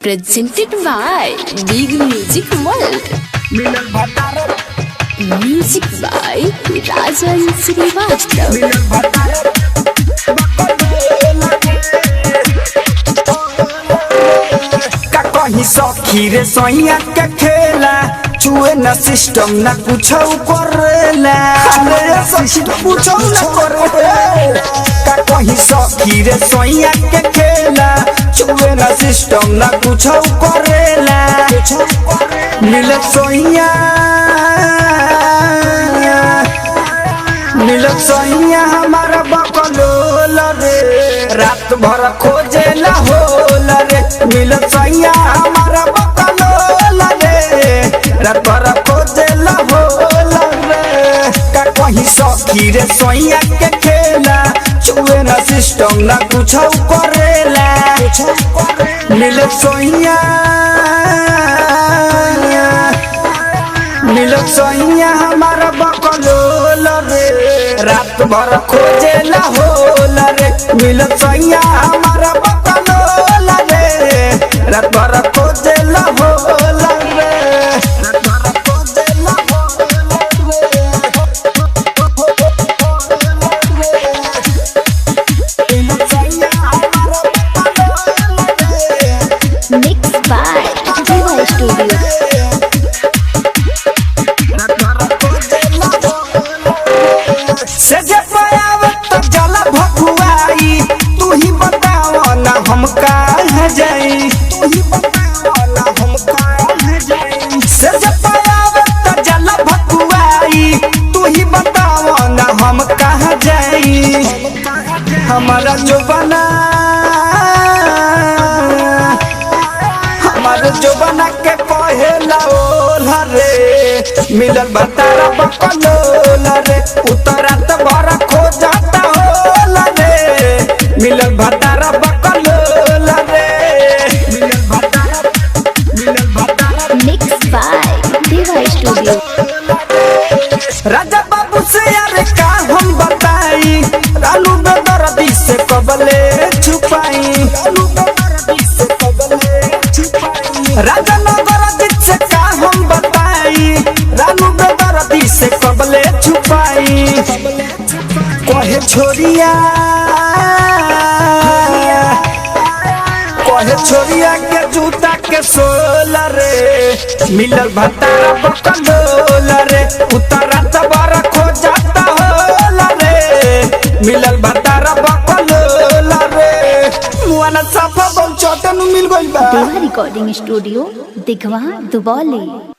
presented by Big Music World. Music by Rajan Srivastava. कहीं सखी रे सोइया के खेला छुए न सिस्टम न कुछ करेला सिस्टम कुछ न करेला कहीं सखी रे सोइया के खेला छुए न सिस्टम न कुछ करेला मिलत सोइया हमारा बकलोल रे रात भर खोजेला होल रे मिलत सोइया हमारा बकलोल रे रात भर खोजेला होल रे का कहीं सखी रे सोइया के खेला छुए न सिस्टम न कुछ करेला मिलत सोइया हमारा बकलोल रे रात भर खोजेला होल रे मिलत सोइया हमारा बकलोल रे रात भर खोजेला होल रे रात भर खोजेला Mixed by Diva Studio. से पायावत तो जला भकुआई तू ही बताओ ना हम कहाँ जाई तू ही बताओ ना हम कहाँ जाई से पायावत तो जला भकुआई तू ही बताओ ना हम कहाँ जाई हमारा जो बना के पहेला ओला रे मिलल बतारा बकलोल रे उतरत भर खो जाता होला रे मिलल बतारा बकलोल रे मिलल बतारा Mixed by Diva Studio. Raja Babu से यार का हम बताई रानू बेदर्दी से कबले छुपाई राजा नगरजीत से का हम बताई रानू बेदर्दी से कबले छुपाई कहे छोरिया के जूता के सोल रे मिलल भतारा बकलोल रे उतरत भर खो जाता होला रे मिलल भतारा बकलोल रे मुआना साफा बम चटन मिल गइल बा Diva Recording Studio, Digwa, Duboli.